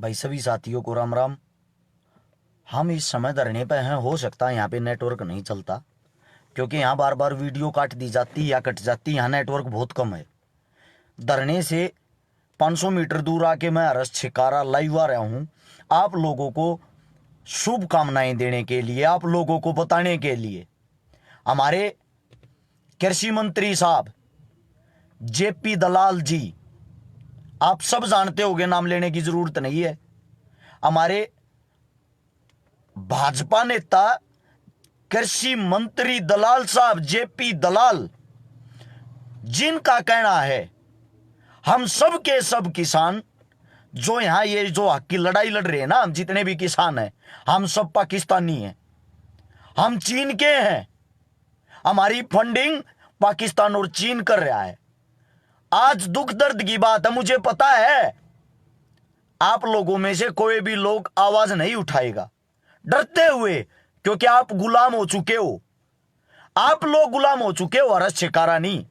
भाई सभी साथियों को राम राम। हम इस समय धरने पे हैं। हो सकता है यहाँ पे नेटवर्क नहीं चलता, क्योंकि यहाँ बार बार वीडियो काट दी जाती या कट जाती। यहाँ नेटवर्क बहुत कम है। धरने से 500 मीटर दूर आके मैं अरस छिकारा लाइव आ रहा हूँ, आप लोगों को शुभकामनाएं देने के लिए, आप लोगों को बताने के लिए। हमारे कृषि मंत्री साहब जेपी दलाल जी, आप सब जानते होंगे, नाम लेने की जरूरत नहीं है। हमारे भाजपा नेता कृषि मंत्री दलाल साहब जेपी दलाल, जिनका कहना है हम सब के सब किसान जो यहां ये जो हक की लड़ाई लड़ रहे हैं ना, हम जितने भी किसान हैं, हम सब पाकिस्तानी हैं, हम चीन के हैं। हमारी फंडिंग पाकिस्तान और चीन कर रहा है। आज दुख दर्द की बात है, मुझे पता है आप लोगों में से कोई भी लोग आवाज नहीं उठाएगा डरते हुए, क्योंकि आप गुलाम हो चुके हो। आप लोग गुलाम हो चुके हो अरस छिकारा नहीं।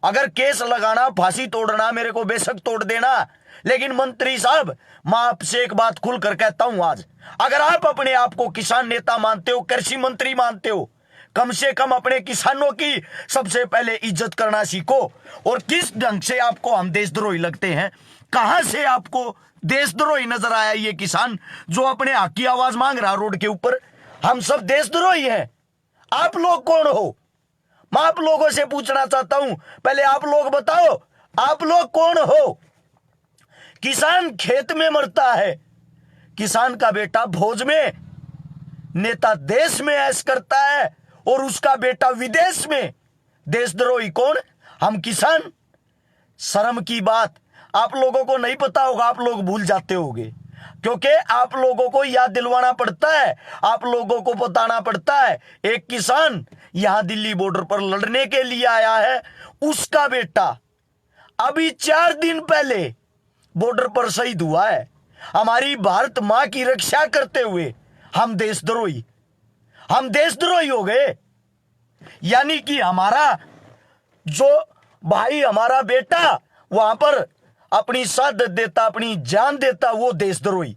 अगर केस लगाना, फांसी तोड़ना, मेरे को बेशक तोड़ देना, लेकिन मंत्री साहब मैं आपसे एक बात खुलकर कहता हूं आज, अगर आप अपने आप को किसान नेता मानते हो, कृषि मंत्री मानते हो, कम से कम अपने किसानों की सबसे पहले इज्जत करना सीखो। और किस ढंग से आपको हम देशद्रोही लगते हैं, कहां से आपको देशद्रोही नजर आया ये किसान जो अपने हक की आवाज मांग रहा रोड के ऊपर? हम सब देशद्रोही हैं। आप लोग कौन हो? मैं आप लोगों से पूछना चाहता हूं, पहले आप लोग बताओ, आप लोग कौन हो? किसान खेत में मरता है, किसान का बेटा फौज में, नेता देश में ऐश करता है और उसका बेटा विदेश में। देशद्रोही कौन? हम किसान। शर्म की बात। आप लोगों को नहीं पता होगा, आप लोग भूल जाते होंगे, क्योंकि आप लोगों को याद दिलवाना पड़ता है, आप लोगों को बताना पड़ता है। एक किसान यहां दिल्ली बॉर्डर पर लड़ने के लिए आया है, उसका बेटा अभी 4 दिन पहले बॉर्डर पर शहीद हुआ है। हमारी भारत मां की रक्षा करते हुए हम देशद्रोही हो गए। यानी कि हमारा जो भाई, हमारा बेटा वहां पर अपनी शहादत देता, अपनी जान देता, वो देशद्रोही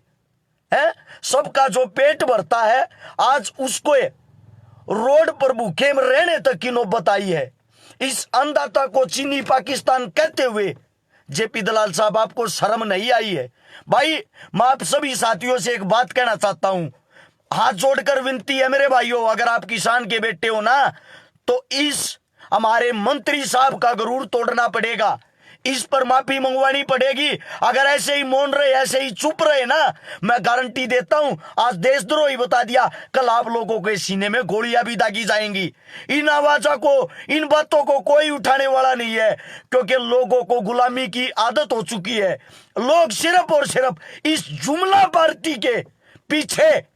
है। सबका जो पेट भरता है, आज उसको रोड पर भूखे में रहने तक की नौबत आई है। इस अन्नदाता को चीनी पाकिस्तान कहते हुए जेपी दलाल साहब, आपको शर्म नहीं आई है? भाई मैं आप सभी साथियों से एक बात कहना चाहता हूं, हाथ जोड़कर विनती है मेरे भाइयों, अगर आप किसान के बेटे हो ना, तो इस हमारे मंत्री साहब का गरूर तोड़ना पड़ेगा, इस पर माफी मंगवानी पड़ेगी। अगर ऐसे ही मौन रहे, ऐसे ही चुप रहे ना, मैं गारंटी देता हूं, आज देशद्रोही बता दिया, कल आप लोगों के सीने में गोलियां भी दागी जाएंगी। इन आवाजों को, इन बातों को कोई उठाने वाला नहीं है, क्योंकि लोगों को गुलामी की आदत हो चुकी है। लोग सिर्फ और सिर्फ इस जुमला पार्टी के पीछे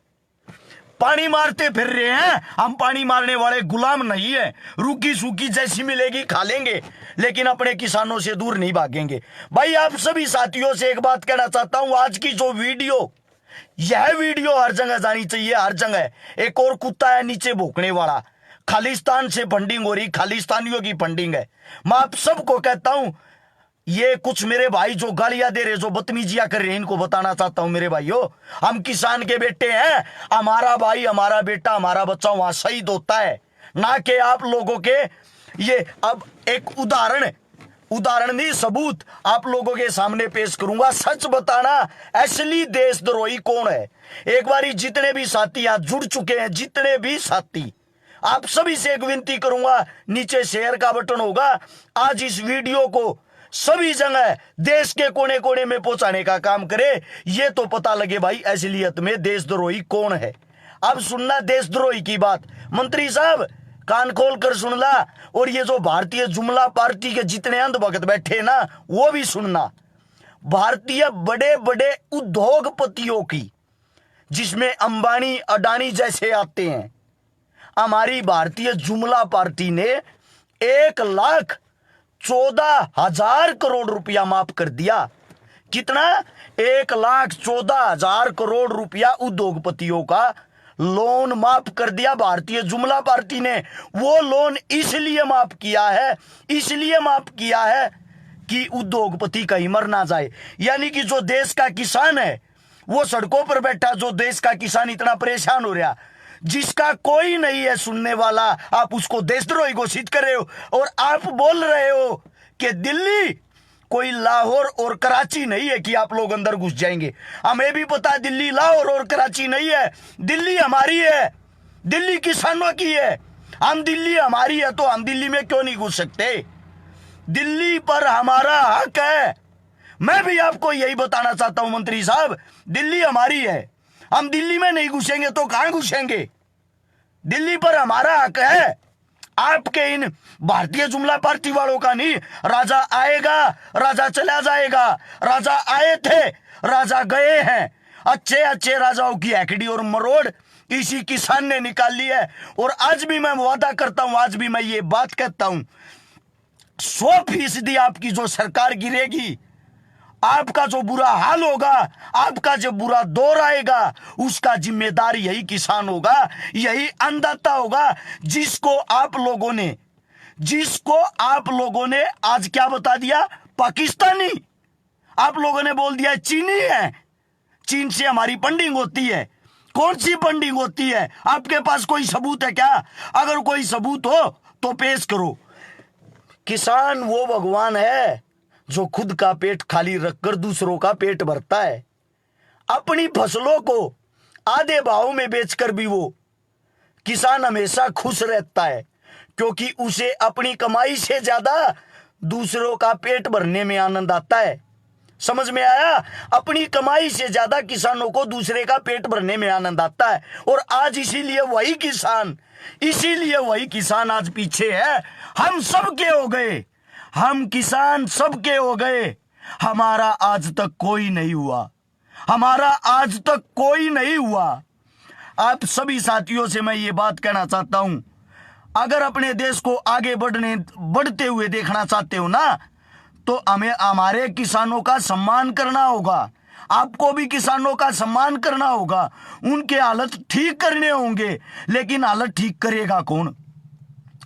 पानी मारते फिर रहे हैं। हम पानी मारने वाले गुलाम नहीं है। रूखी सूखी जैसी मिलेगी खा लेंगे, लेकिन अपने किसानों से दूर नहीं भागेंगे। भाई आप सभी साथियों से एक बात कहना चाहता हूं, आज की जो वीडियो, यह वीडियो हर जगह जानी चाहिए, हर जगह। एक और कुत्ता है नीचे भौंकने वाला, खालिस्तान से फंडिंग हो रही, खालिस्तानियों की फंडिंग है। मैं आप सबको कहता हूं, ये कुछ मेरे भाई जो गालियां दे रहे, जो बदतमीजियां कर रहे हैं, इनको बताना चाहता हूं मेरे भाइयों, हम किसान के बेटे हैं। हमारा भाई, हमारा बेटा, हमारा बच्चा वहां शहीद होता है, ना कि आप लोगों के ये। अब एक उदाहरण नहीं, सबूत आप लोगों के सामने पेश करूंगा। सच बताना असली देशद्रोही कौन है। एक बारी जितने भी साथी यहां जुड़ चुके हैं, जितने भी साथी, आप सभी से एक विनती करूंगा, नीचे शेयर का बटन होगा, आज इस वीडियो को सभी जगह देश के कोने कोने में पहुंचाने का काम करे, ये तो पता लगे भाई असलियत में देशद्रोही कौन है। अब सुनना देशद्रोही की बात, मंत्री साहब कान खोल कर सुन ला, और ये जो भारतीय जुमला पार्टी के जितने अंधभक्त बैठे ना, वो भी सुनना। भारतीय बड़े बड़े उद्योगपतियों की, जिसमें अंबानी अडानी जैसे आते हैं, हमारी भारतीय जुमला पार्टी ने 1,14,000 करोड़ रुपया माफ कर दिया। कितना? 1,14,000 करोड़ रुपया उद्योगपतियों का लोन माफ कर दिया भारतीय जुमला पार्टी ने। वो लोन इसलिए माफ किया है कि उद्योगपति कहीं मर ना जाए। यानी कि जो देश का किसान है वो सड़कों पर बैठा जो देश का किसान इतना परेशान हो रहा, जिसका कोई नहीं है सुनने वाला, आप उसको देशद्रोही घोषित कर रहे हो। और आप बोल रहे हो कि दिल्ली कोई लाहौर और कराची नहीं है कि आप लोग अंदर घुस जाएंगे। हमें भी पता है दिल्ली लाहौर और कराची नहीं है, दिल्ली हमारी है, दिल्ली किसानों की है। हम दिल्ली हमारी है तो हम दिल्ली में क्यों नहीं घुस सकते? दिल्ली पर हमारा हक है। मैं भी आपको यही बताना चाहता हूं मंत्री साहब, दिल्ली हमारी है। हम दिल्ली में नहीं घुसेंगे तो कहां घुसेंगे? दिल्ली पर हमारा हक है। आपके इन भारतीय जुमला पार्टी वालों का नहीं। राजा आएगा, राजा चला जाएगा। राजा आए थे, राजा गए हैं। अच्छे अच्छे राजाओं की हैकड़ी और मरोड़ इसी किसान ने निकाल ली है। और आज भी मैं वादा करता हूं, आज भी मैं ये बात कहता हूं, 100% आपकी जो सरकार गिरेगी, आपका जो बुरा हाल होगा, आपका जो बुरा दौर आएगा, उसका जिम्मेदार यही किसान होगा, यही अन्नदाता होगा, जिसको आप लोगों ने आज क्या बता दिया? पाकिस्तानी। आप लोगों ने बोल दिया चीनी है। चीन से हमारी फंडिंग होती है। कौन सी फंडिंग होती है? आपके पास कोई सबूत है क्या? अगर कोई सबूत हो तो पेश करो। किसान वो भगवान है जो खुद का पेट खाली रखकर दूसरों का पेट भरता है। अपनी फसलों को आधे भाव में बेचकर भी वो किसान हमेशा खुश रहता है, क्योंकि उसे अपनी कमाई से ज्यादा दूसरों का पेट भरने में आनंद आता है। समझ में आया? अपनी कमाई से ज्यादा किसानों को दूसरे का पेट भरने में आनंद आता है। और आज इसीलिए वही किसान आज पीछे है। हम सबके हो गए, हम किसान सबके हो गए। हमारा आज तक कोई नहीं हुआ, हमारा आज तक कोई नहीं हुआ। आप सभी साथियों से मैं ये बात कहना चाहता हूं, अगर अपने देश को आगे बढ़ते हुए देखना चाहते हो ना, तो हमें हमारे किसानों का सम्मान करना होगा। आपको भी किसानों का सम्मान करना होगा। उनके हालत ठीक करने होंगे, लेकिन हालत ठीक करेगा कौन?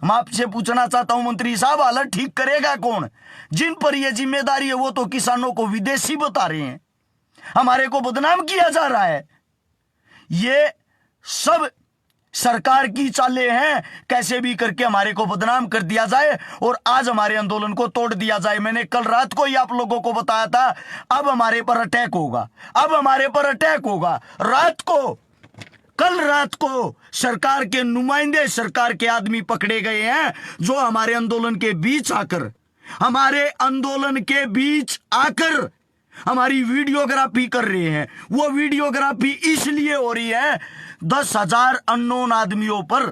मैं आपसे पूछना चाहता हूं मंत्री साहब, हालत ठीक करेगा कौन? जिन पर यह जिम्मेदारी है वो तो किसानों को विदेशी बता रहे हैं, हमारे को बदनाम किया जा रहा है। ये सब सरकार की चालें हैं, कैसे भी करके हमारे को बदनाम कर दिया जाए और आज हमारे आंदोलन को तोड़ दिया जाए। मैंने कल रात को ही आप लोगों को बताया था, अब हमारे पर अटैक होगा, अब हमारे पर अटैक होगा। कल रात को सरकार के नुमाइंदे, सरकार के आदमी पकड़े गए हैं, जो हमारे आंदोलन के बीच आकर हमारी वीडियोग्राफी कर रहे हैं। वो वीडियोग्राफी इसलिए हो रही है, 10,000 अननोन आदमियों पर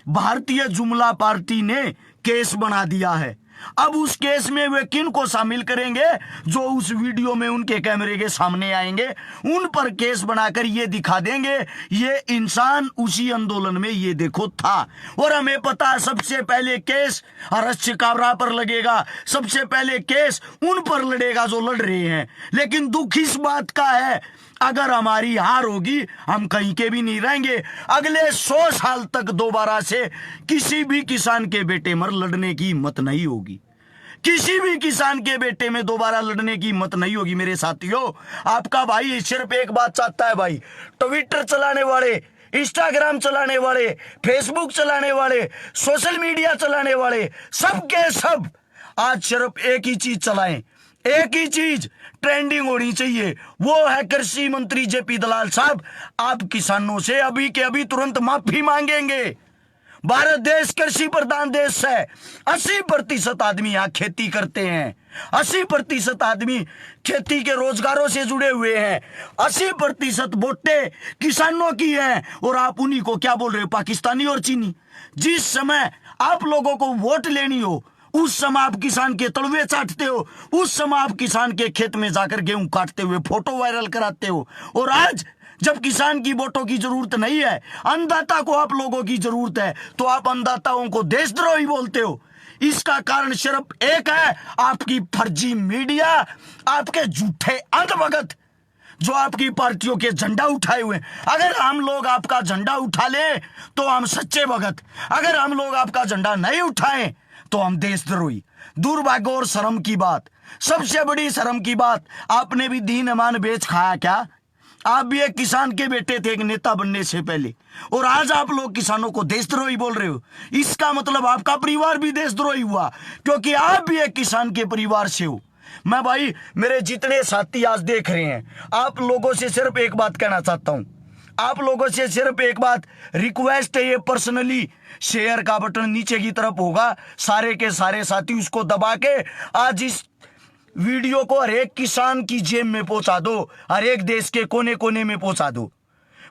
भारतीय जुमला पार्टी ने केस बना दिया है। अब उस केस में वे किन को शामिल करेंगे? जो उस वीडियो में उनके कैमरे के सामने आएंगे, उन पर केस बनाकर ये दिखा देंगे ये इंसान उसी आंदोलन में ये देखो था। और हमें पता है सबसे पहले केस हर्ष काबरा पर लगेगा, सबसे पहले केस उन पर लड़ेगा जो लड़ रहे हैं। लेकिन दुख इस बात का है, अगर हमारी हार होगी, हम कहीं के भी नहीं रहेंगे। अगले 100 साल तक दोबारा से किसी भी किसान के बेटे में लड़ने की हिम्मत नहीं होगी। किसी भी किसान के बेटे में दोबारा लड़ने की हिम्मत नहीं होगी। मेरे साथियों, आपका भाई सिर्फ एक बात चाहता है भाई, ट्विटर चलाने वाले, इंस्टाग्राम चलाने वाले, फेसबुक चलाने वाले, सोशल मीडिया चलाने वाले, सबके सब आज सिर्फ एक ही चीज चलाएं, एक ही चीज ट्रेंडिंग होनी चाहिए, वो है कृषि मंत्री जेपी दलाल साहब, आप किसानों से अभी के अभी तुरंत माफी मांगेंगे। भारत देश कृषि प्रधान देश है। 80% आदमी यहाँ खेती करते हैं, 80% आदमी खेती के रोजगारों से जुड़े हुए हैं, 80% वोटें किसानों की हैं। और आप उन्हीं को क्या बोल रहे हो, पाकिस्तानी और चीनी। जिस समय आप लोगों को वोट लेनी हो, उस समय आप किसान के तलवे चाटते हो, उस समय आप किसान के खेत में जाकर गेहूं काटते हुए फोटो वायरल कराते हो। और आज जब किसान की वोटों की जरूरत नहीं है, अन्नदाता को आप लोगों की जरूरत है, तो आप अन्नदाताओं को देशद्रोही बोलते हो। इसका कारण सिर्फ एक है, आपकी फर्जी मीडिया, आपके झूठे अंधभगत जो आपकी पार्टियों के झंडा उठाए हुए। अगर हम लोग आपका झंडा उठा ले तो हम सच्चे भगत, अगर हम लोग आपका झंडा नहीं उठाएं तो हम देशद्रोही। दुर्भाग्य और शर्म की बात, सबसे बड़ी शर्म की बात, आपने भी दीन ईमान बेच खाया क्या? आप भी एक किसान के बेटे थे एक नेता बनने से पहले, और आज आप लोग किसानों को देशद्रोही बोल रहे हो। इसका मतलब आपका परिवार भी देशद्रोही हुआ, क्योंकि आप भी एक किसान के परिवार से हो। मैं भाई, मेरे जितने साथी आज देख रहे हैं, आप लोगों से सिर्फ एक बात कहना चाहता हूं, आप लोगों से सिर्फ एक बात रिक्वेस्ट है, ये पर्सनली शेयर का बटन नीचे की तरफ होगा, सारे के सारे साथी उसको दबा के आज इस वीडियो को हर एक किसान की जेब में पहुंचा दो, हर एक देश के कोने कोने में पहुंचा दो।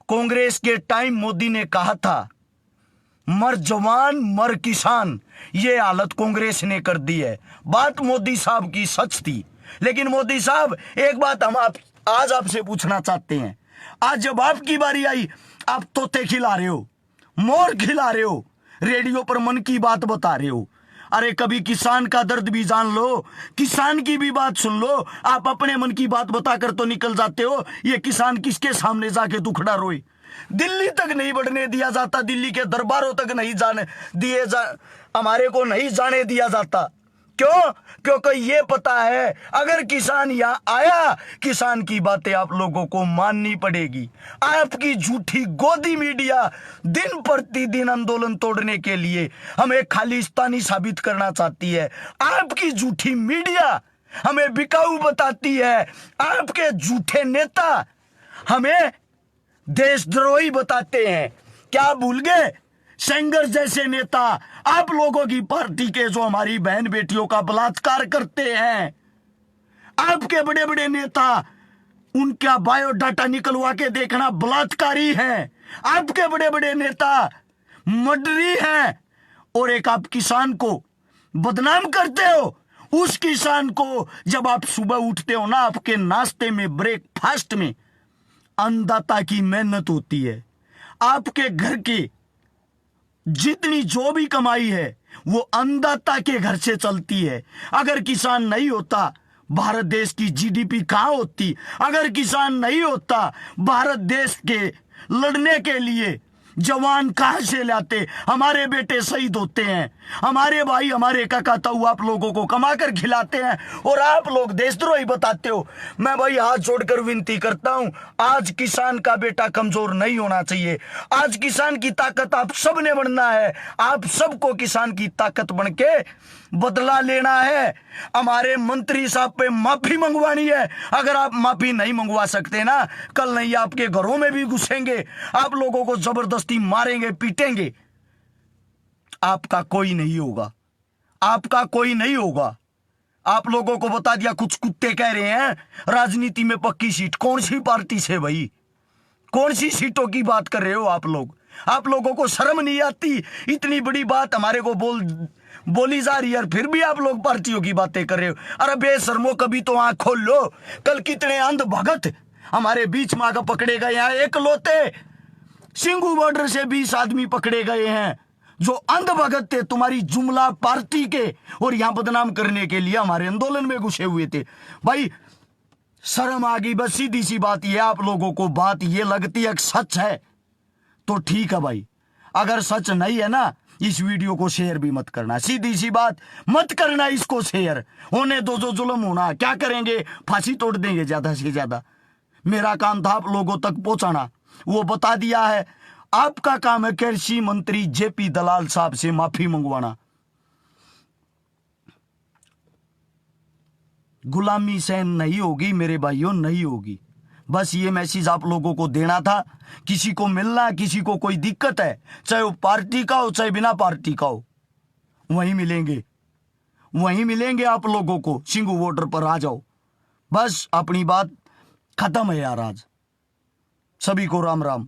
कांग्रेस के टाइम मोदी ने कहा था मर जवान मर किसान, ये हालत कांग्रेस ने कर दी है। बात मोदी साहब की सच थी, लेकिन मोदी साहब एक बात हम आज आपसे पूछना चाहते हैं। आज जब आपकी बारी आई, आप तोते खिला रहे हो, मोर खिला रहे हो, रेडियो पर मन की बात बता रहे हो। अरे कभी किसान का दर्द भी जान लो, किसान की भी बात सुन लो। आप अपने मन की बात बताकर तो निकल जाते हो, ये किसान किसके सामने जाके दुखड़ा रोए। दिल्ली तक नहीं बढ़ने दिया जाता, दिल्ली के दरबारों तक नहीं जाने हमारे को नहीं जाने दिया जाता। क्यों? क्योंकि ये पता है अगर किसान यहाँ आया, किसान की बातें आप लोगों को माननी पड़ेगी। आपकी झूठी गोदी मीडिया दिन प्रतिदिन आंदोलन तोड़ने के लिए हमें खालिस्तानी साबित करना चाहती है। आपकी झूठी मीडिया हमें बिकाऊ बताती है। आपके झूठे नेता हमें देशद्रोही बताते हैं। क्या भूल गए? सेंगर जैसे नेता आप लोगों की पार्टी के जो हमारी बहन बेटियों का बलात्कार करते हैं, आपके बड़े बड़े नेता, उनका बायोडाटा निकलवा के देखना बलात्कारी हैं। आपके बड़े बड़े नेता मर्डरी हैं, और एक आप किसान को बदनाम करते हो। उस किसान को जब आप सुबह उठते हो ना, आपके नाश्ते में ब्रेकफास्ट में अन्नदाता की मेहनत होती है। आपके घर की जितनी जो भी कमाई है वो अन्नदाता के घर से चलती है। अगर किसान नहीं होता, भारत देश की जीडीपी कहां होती? अगर किसान नहीं होता, भारत देश के लड़ने के लिए जवान कहां से लाते? हमारे बेटे शहीद होते हैं, हमारे भाई, हमारे काका ताऊ आप लोगों को कमाकर खिलाते हैं, और आप लोग देशद्रोही बताते हो। मैं भाई हाथ जोड़कर विनती करता हूं, आज किसान का बेटा कमजोर नहीं होना चाहिए। आज किसान की ताकत आप सब ने बनना है। आप सबको किसान की ताकत बन के बदला लेना है। हमारे मंत्री साहब पे माफी मंगवानी है। अगर आप माफी नहीं मंगवा सकते ना, कल नहीं आपके घरों में भी घुसेंगे, आप लोगों को जबरदस्ती मारेंगे, पीटेंगे। आपका कोई नहीं होगा, आपका कोई नहीं होगा। आप लोगों को बता दिया, कुछ कुत्ते कह रहे हैं राजनीति में पक्की सीट। कौन सी पार्टी से भाई? कौन सी सीटों की बात कर रहे हो आप लोग? आप लोगों को शर्म नहीं आती? इतनी बड़ी बात हमारे को बोली जा रही है, फिर भी आप लोग पार्टियों की बातें कर रहे हो। अरे बेशर्मो, कभी तो आंख खोल लो। कल कितने अंध भगत हमारे बीच में आकर पकड़े गए हैं। एकलौते सिंगू बॉर्डर से 20 आदमी पकड़े गए हैं जो अंध भगत थे तुम्हारी जुमला पार्टी के, और यहां बदनाम करने के लिए हमारे आंदोलन में घुसे हुए थे। भाई शर्म आ गई। बस सीधी सी बात ये, आप लोगों को बात ये लगती है कि सच है तो ठीक है भाई, अगर सच नहीं है ना, इस वीडियो को शेयर भी मत करना। सीधी सी बात, मत करना इसको शेयर। होने दो, जो जुल्म होना, क्या करेंगे? फांसी तोड़ देंगे ज्यादा से ज्यादा। मेरा काम था आप लोगों तक पहुंचाना, वो बता दिया है। आपका काम है कृषि मंत्री जेपी दलाल साहब से माफी मंगवाना। गुलामी सहन नहीं होगी मेरे भाइयों, नहीं होगी। बस ये मैसेज आप लोगों को देना था। किसी को मिलना, किसी को कोई दिक्कत है, चाहे वो पार्टी का हो चाहे बिना पार्टी का हो, वहीं मिलेंगे, वहीं मिलेंगे आप लोगों को। सिंगू बॉर्डर पर आ जाओ, बस अपनी बात खत्म है यार। आज सभी को राम राम।